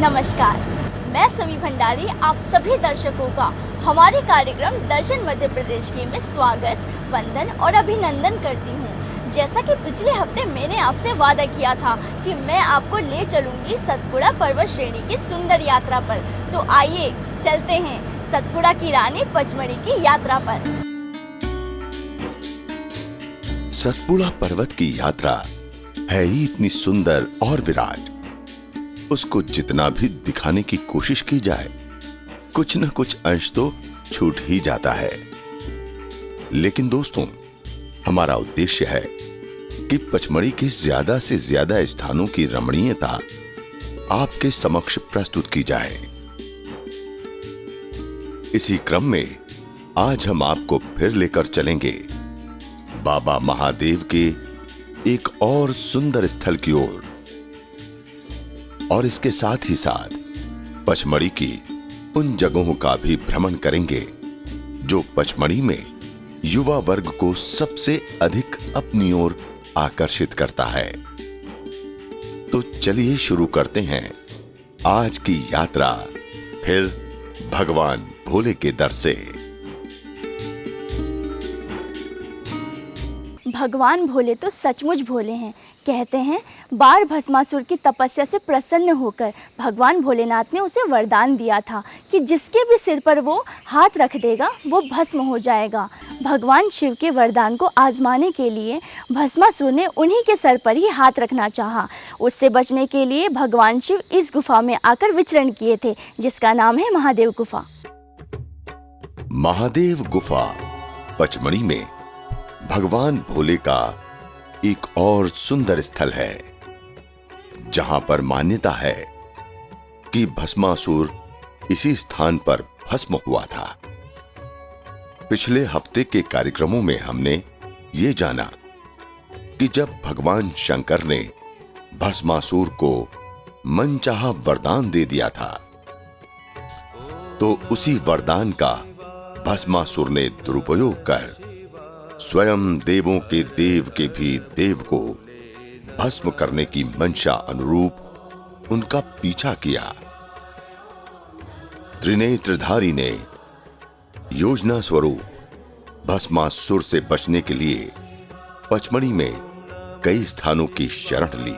नमस्कार, मैं समी भंडारी आप सभी दर्शकों का हमारे कार्यक्रम दर्शन मध्य प्रदेश के में स्वागत, वंदन और अभिनंदन करती हूँ। जैसा कि पिछले हफ्ते मैंने आपसे वादा किया था कि मैं आपको ले चलूँगी सतपुड़ा पर्वत श्रेणी की सुंदर यात्रा पर, तो आइए चलते हैं सतपुड़ा की रानी पचमढ़ी की यात्रा पर। सतपुड़ा पर्वत की यात्रा है ही इतनी सुंदर और विराट, उसको जितना भी दिखाने की कोशिश की जाए कुछ न कुछ अंश तो छूट ही जाता है। लेकिन दोस्तों, हमारा उद्देश्य है कि पचमढ़ी के ज्यादा से ज्यादा स्थानों की रमणीयता आपके समक्ष प्रस्तुत की जाए। इसी क्रम में आज हम आपको फिर लेकर चलेंगे बाबा महादेव के एक और सुंदर स्थल की ओर, और इसके साथ ही साथ पचमढ़ी की उन जगहों का भी भ्रमण करेंगे जो पचमढ़ी में युवा वर्ग को सबसे अधिक अपनी ओर आकर्षित करता है। तो चलिए शुरू करते हैं आज की यात्रा फिर भगवान भोले के दर से। भगवान भोले तो सचमुच भोले हैं। कहते हैं बार भस्मासुर की तपस्या से प्रसन्न होकर भगवान भोलेनाथ ने उसे वरदान दिया था कि जिसके भी सिर पर वो हाथ रख देगा वो भस्म हो जाएगा। भगवान शिव के वरदान को आजमाने के लिए भस्मासुर ने उन्हीं के सर पर ही हाथ रखना चाहा। उससे बचने के लिए भगवान शिव इस गुफा में आकर विचरण किए थे, जिसका नाम है महादेव गुफा। महादेव गुफा पचमढ़ी में भगवान भोले का एक और सुंदर स्थल है, जहां पर मान्यता है कि भस्मासुर इसी स्थान पर भस्म हुआ था। पिछले हफ्ते के कार्यक्रमों में हमने ये जाना कि जब भगवान शंकर ने भस्मासुर को मनचाहा वरदान दे दिया था, तो उसी वरदान का भस्मासुर ने दुरुपयोग कर स्वयं देवों के देव के भी देव को भस्म करने की मंशा अनुरूप उनका पीछा किया। त्रिनेत्रधारी ने योजना स्वरूप भस्मासुर से बचने के लिए पचमढ़ी में कई स्थानों की शरण ली।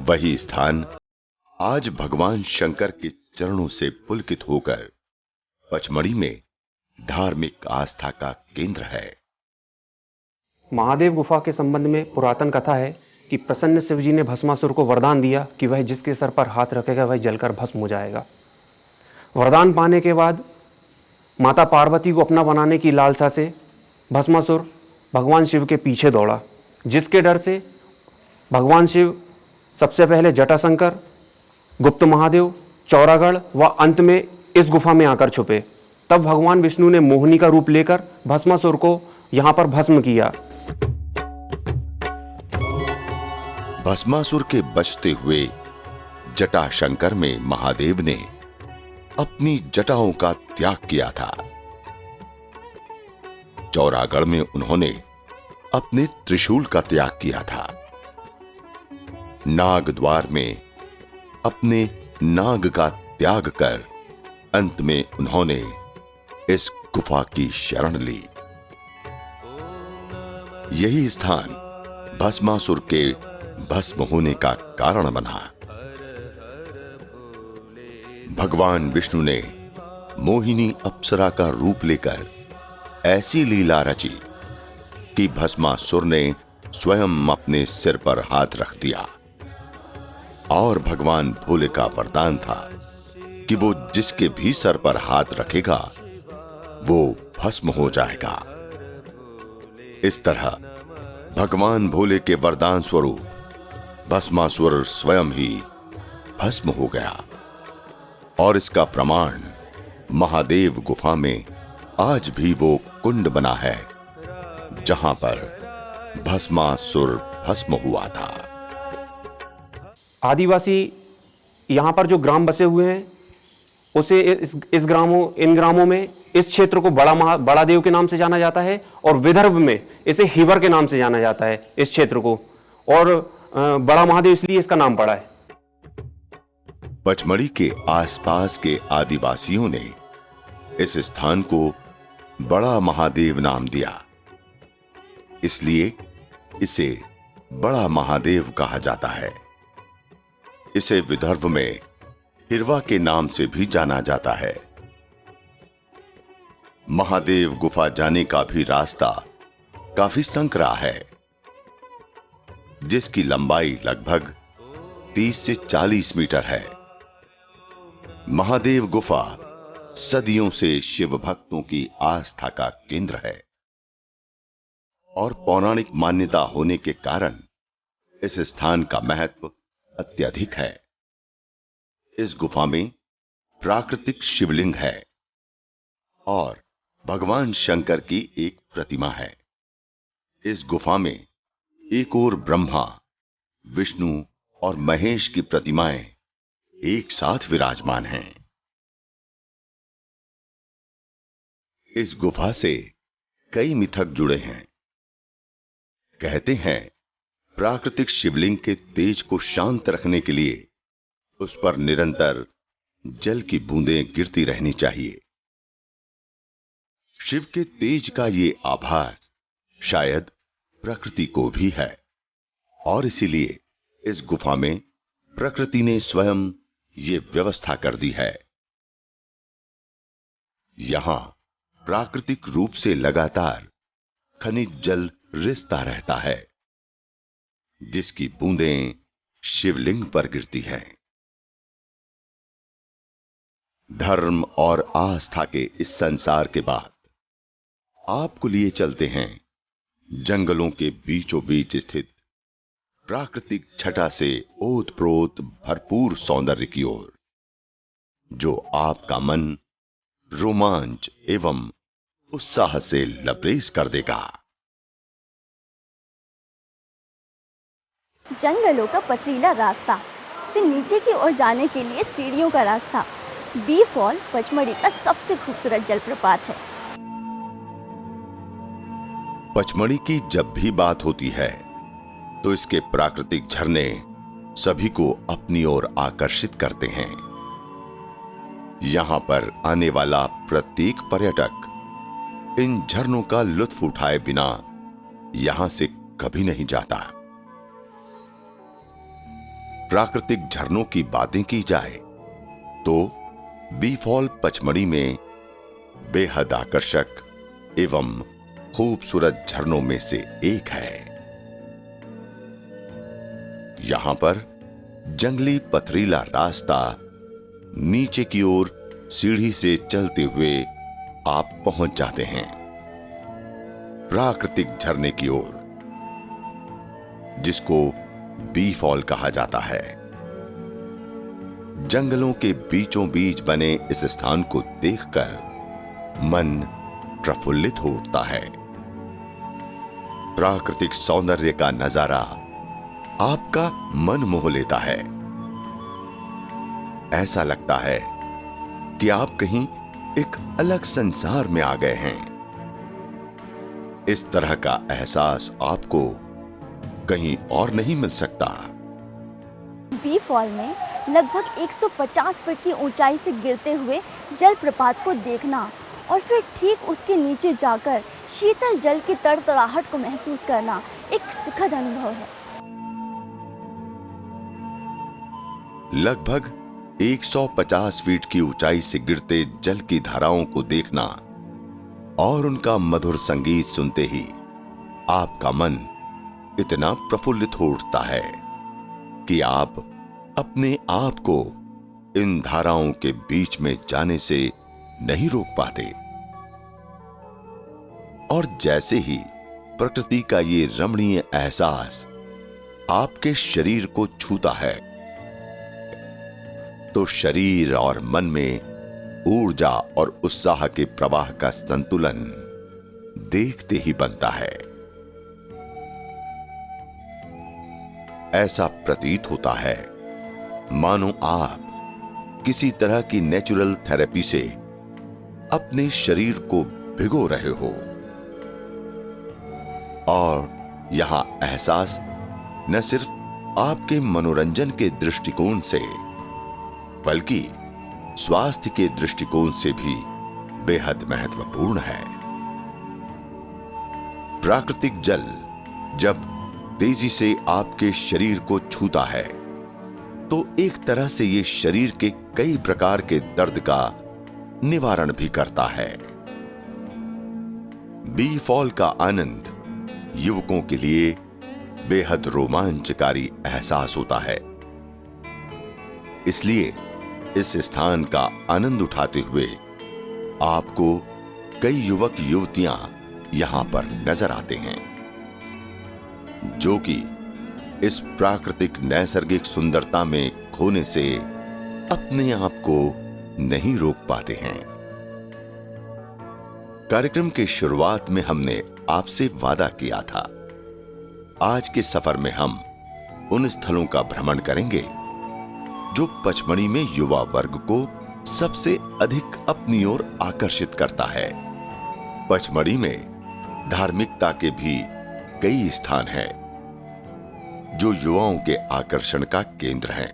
वही स्थान आज भगवान शंकर के चरणों से पुलकित होकर पचमढ़ी में धार्मिक आस्था का केंद्र है। महादेव गुफा के संबंध में पुरातन कथा है कि प्रसन्न शिव जी ने भस्मासुर को वरदान दिया कि वह जिसके सर पर हाथ रखेगा वह जलकर भस्म हो जाएगा। वरदान पाने के बाद माता पार्वती को अपना बनाने की लालसा से भस्मासुर भगवान शिव के पीछे दौड़ा, जिसके डर से भगवान शिव सबसे पहले जटाशंकर, गुप्त महादेव, चौरागढ़ व अंत में इस गुफा में आकर छुपे। तब भगवान विष्णु ने मोहिनी का रूप लेकर भस्मासुर को यहां पर भस्म किया। भस्मासुर के बचते हुए जटाशंकर में महादेव ने अपनी जटाओं का त्याग किया था। चौरागढ़ में उन्होंने अपने त्रिशूल का त्याग किया था। नागद्वार में अपने नाग का त्याग कर अंत में उन्होंने इस गुफा की शरण ली। यही स्थान भस्मासुर के भस्म होने का कारण बना। भगवान विष्णु ने मोहिनी अप्सरा का रूप लेकर ऐसी लीला रची कि भस्मासुर ने स्वयं अपने सिर पर हाथ रख दिया, और भगवान भोले का वरदान था कि वो जिसके भी सर पर हाथ रखेगा वो भस्म हो जाएगा। इस तरह भगवान भोले के वरदान स्वरूप भस्मासुर स्वयं ही भस्म हो गया, और इसका प्रमाण महादेव गुफा में आज भी वो कुंड बना है जहां पर भस्मासुर भस्म हुआ था। आदिवासी यहाँ पर जो ग्राम बसे हुए हैं उसे इन ग्रामों में इस क्षेत्र को बड़ा देव के नाम से जाना जाता है, और विदर्भ में इसे हिवर के नाम से जाना जाता है इस क्षेत्र को, और बड़ा महादेव इसलिए इसका नाम पड़ा है। पचमढ़ी के आसपास के आदिवासियों ने इस स्थान को बड़ा महादेव नाम दिया, इसलिए इसे बड़ा महादेव कहा जाता है। इसे विदर्भ में हिरवा के नाम से भी जाना जाता है। महादेव गुफा जाने का भी रास्ता काफी संकरा है, जिसकी लंबाई लगभग 30 से 40 मीटर है। महादेव गुफा सदियों से शिव भक्तों की आस्था का केंद्र है और पौराणिक मान्यता होने के कारण इस स्थान का महत्व अत्यधिक है। इस गुफा में प्राकृतिक शिवलिंग है और भगवान शंकर की एक प्रतिमा है। इस गुफा में एक ओर ब्रह्मा, विष्णु और महेश की प्रतिमाएं एक साथ विराजमान हैं। इस गुफा से कई मिथक जुड़े हैं। कहते हैं प्राकृतिक शिवलिंग के तेज को शांत रखने के लिए उस पर निरंतर जल की बूंदें गिरती रहनी चाहिए। शिव के तेज का ये आभास शायद प्रकृति को भी है और इसीलिए इस गुफा में प्रकृति ने स्वयं ये व्यवस्था कर दी है। यहां प्राकृतिक रूप से लगातार खनिज जल रिसता रहता है, जिसकी बूंदें शिवलिंग पर गिरती हैं। धर्म और आस्था के इस संसार के बाद आपको लिए चलते हैं जंगलों के बीचों बीच स्थित प्राकृतिक छटा से ओतप्रोत भरपूर सौंदर्य की ओर, जो आपका मन रोमांच एवं उत्साह से लबरेज कर देगा। जंगलों का पथरीला रास्ता, फिर नीचे की ओर जाने के लिए सीढ़ियों का रास्ता। बी फॉल पचमढ़ी का सबसे खूबसूरत जलप्रपात है। पचमढ़ी की जब भी बात होती है तो इसके प्राकृतिक झरने सभी को अपनी ओर आकर्षित करते हैं। यहां पर आने वाला प्रत्येक पर्यटक इन झरनों का लुत्फ उठाए बिना यहां से कभी नहीं जाता। प्राकृतिक झरनों की बातें की जाए तो बी फॉल पचमढ़ी में बेहद आकर्षक एवं खूबसूरत झरनों में से एक है। यहां पर जंगली पथरीला रास्ता नीचे की ओर सीढ़ी से चलते हुए आप पहुंच जाते हैं प्राकृतिक झरने की ओर, जिसको बी फॉल कहा जाता है। जंगलों के बीचों बीच बने इस स्थान को देखकर मन प्रफुल्लित हो उठता है। प्राकृतिक सौंदर्य का नजारा आपका मन मोह लेता है। ऐसा लगता है कि आप कहीं एक अलग संसार में आ गए हैं। इस तरह का एहसास आपको कहीं और नहीं मिल सकता। बी फॉल में लगभग 150 फीट की ऊंचाई से गिरते हुए जलप्रपात को देखना और फिर ठीक उसके नीचे जाकर शीतल जल की तड़तड़ाहट को महसूस करना एक सुखद अनुभव है। लगभग 150 फीट की ऊंचाई से गिरते जल की धाराओं को देखना और उनका मधुर संगीत सुनते ही आपका मन इतना प्रफुल्लित हो उठता है कि आप अपने आप को इन धाराओं के बीच में जाने से नहीं रोक पाते। और जैसे ही प्रकृति का ये रमणीय एहसास आपके शरीर को छूता है तो शरीर और मन में ऊर्जा और उत्साह के प्रवाह का संतुलन देखते ही बनता है। ऐसा प्रतीत होता है मानो आप किसी तरह की नेचुरल थेरेपी से अपने शरीर को भिगो रहे हो और यहां एहसास न सिर्फ आपके मनोरंजन के दृष्टिकोण से बल्कि स्वास्थ्य के दृष्टिकोण से भी बेहद महत्वपूर्ण है। प्राकृतिक जल जब तेजी से आपके शरीर को छूता है तो एक तरह से यह शरीर के कई प्रकार के दर्द का निवारण भी करता है। बी फॉल का आनंद युवकों के लिए बेहद रोमांचकारी एहसास होता है। इसलिए इस स्थान का आनंद उठाते हुए आपको कई युवक युवतियां यहां पर नजर आते हैं, जो कि इस प्राकृतिक नैसर्गिक सुंदरता में खोने से अपने आप को नहीं रोक पाते हैं। कार्यक्रम के शुरुआत में हमने आपसे वादा किया था, आज के सफर में हम उन स्थलों का भ्रमण करेंगे जो पचमढ़ी में युवा वर्ग को सबसे अधिक अपनी ओर आकर्षित करता है। पचमढ़ी में धार्मिकता के भी कई स्थान हैं जो युवाओं के आकर्षण का केंद्र हैं।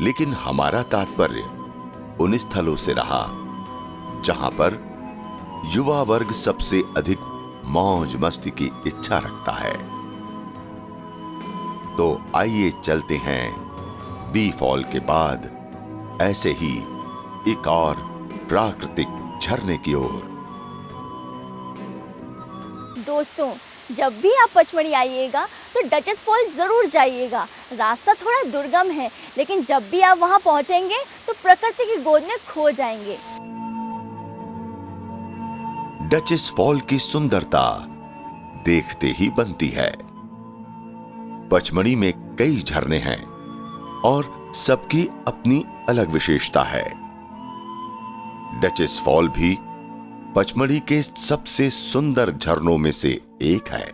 लेकिन हमारा तात्पर्य उन स्थलों से रहा जहां पर युवा वर्ग सबसे अधिक मौज मस्ती की इच्छा रखता है। तो आइए चलते हैं बी फॉल के बाद ऐसे ही एक और प्राकृतिक झरने की ओर। दोस्तों, जब भी आप पचमढ़ी आइएगा तो डचेस फॉल जरूर जाइएगा। रास्ता थोड़ा दुर्गम है, लेकिन जब भी आप वहां पहुंचेंगे तो प्रकृति की गोद में खो जाएंगे। डचेस फॉल की सुंदरता देखते ही बनती है। पचमढ़ी में कई झरने हैं और सबकी अपनी अलग विशेषता है। डचेस फॉल भी पचमढ़ी के सबसे सुंदर झरनों में से एक है।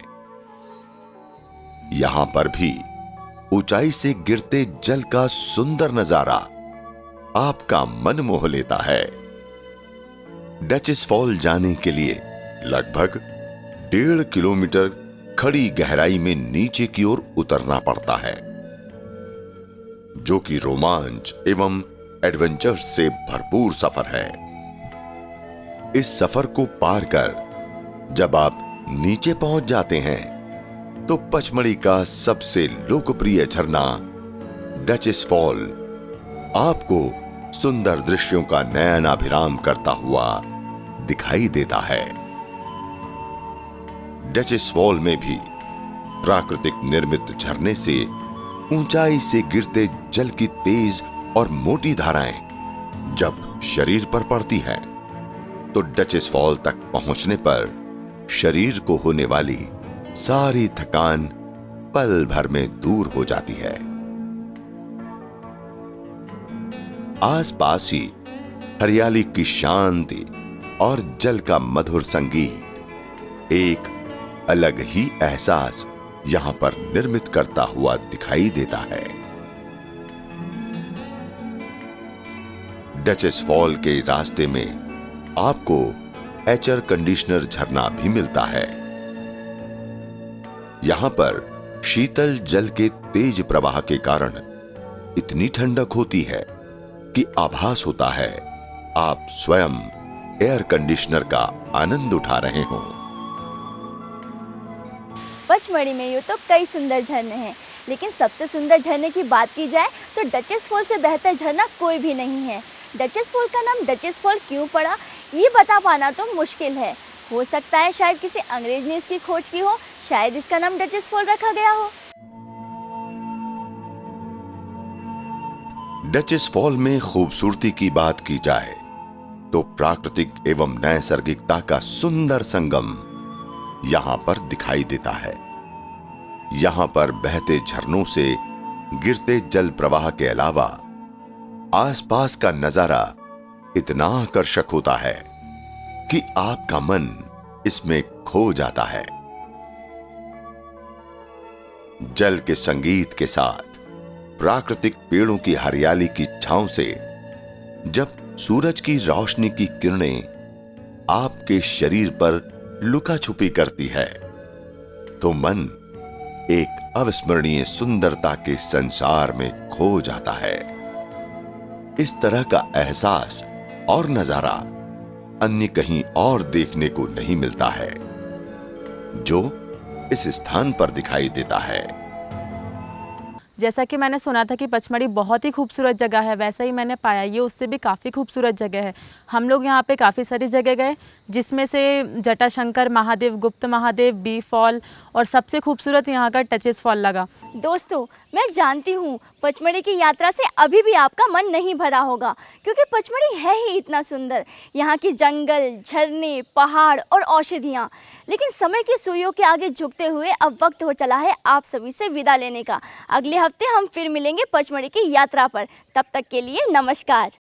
यहां पर भी ऊंचाई से गिरते जल का सुंदर नजारा आपका मन मोह लेता है। डचेस फॉल जाने के लिए लगभग 1.5 किलोमीटर खड़ी गहराई में नीचे की ओर उतरना पड़ता है, जो कि रोमांच एवं एडवेंचर से भरपूर सफर है। इस सफर को पार कर जब आप नीचे पहुंच जाते हैं तो पचमढ़ी का सबसे लोकप्रिय झरना डचेस फॉल आपको सुंदर दृश्यों का नयनाभिराम करता हुआ दिखाई देता है। डचेस फॉल में भी प्राकृतिक निर्मित झरने से ऊंचाई से गिरते जल की तेज और मोटी धाराएं जब शरीर पर पड़ती हैं, तो डचेस फॉल तक पहुंचने पर शरीर को होने वाली सारी थकान पल भर में दूर हो जाती है। आसपास ही हरियाली की शांति और जल का मधुर संगीत एक अलग ही एहसास यहां पर निर्मित करता हुआ दिखाई देता है। डचेस फॉल के रास्ते में आपको एयर कंडीशनर झरना भी मिलता है। यहां पर शीतल जल के तेज प्रवाह के कारण इतनी ठंडक होती है कि आभास होता है आप स्वयं एयर कंडीशनर का आनंद उठा रहे हों। पचमढ़ी में यूं तो कई सुंदर झरने हैं, लेकिन सबसे सुंदर झरने की बात की जाए तो डचेस फॉल से बेहतर झरना कोई भी नहीं है। डचेस फॉल का नाम डचेस फॉल क्यों पड़ा, ये बता पाना तो मुश्किल है। हो सकता है शायद किसी अंग्रेज ने इसकी खोज की हो, शायद इसका नाम डचेस फॉल रखा गया हो। डचेस फॉल में खूबसूरती की बात की जाए तो प्राकृतिक एवं नैसर्गिकता का सुंदर संगम यहां पर दिखाई देता है। यहां पर बहते झरनों से गिरते जल प्रवाह के अलावा आसपास का नजारा इतना आकर्षक होता है कि आपका मन इसमें खो जाता है। जल के संगीत के साथ प्राकृतिक पेड़ों की हरियाली की छांव से जब सूरज की रोशनी की किरणें आपके शरीर पर लुका छुपी करती है तो मन एक अविस्मरणीय सुंदरता के संसार में खो जाता है। इस तरह का एहसास और नजारा अन्य कहीं और देखने को नहीं मिलता है, जो इस स्थान पर दिखाई देता है। जैसा कि मैंने सुना था कि पचमढ़ी बहुत ही खूबसूरत जगह है, वैसा ही मैंने पाया, ये उससे भी काफ़ी खूबसूरत जगह है। हम लोग यहाँ पे काफ़ी सारी जगह गए, जिसमें से जटाशंकर महादेव, गुप्त महादेव, बी फॉल और सबसे खूबसूरत यहाँ का टचेस फॉल लगा। दोस्तों, मैं जानती हूँ पचमढ़ी की यात्रा से अभी भी आपका मन नहीं भरा होगा, क्योंकि पचमढ़ी है ही इतना सुंदर। यहाँ की जंगल, झरने, पहाड़ और औषधियाँ। लेकिन समय की सुइयों के आगे झुकते हुए अब वक्त हो चला है आप सभी से विदा लेने का। अगले हफ्ते हम फिर मिलेंगे पचमढ़ी की यात्रा पर। तब तक के लिए नमस्कार।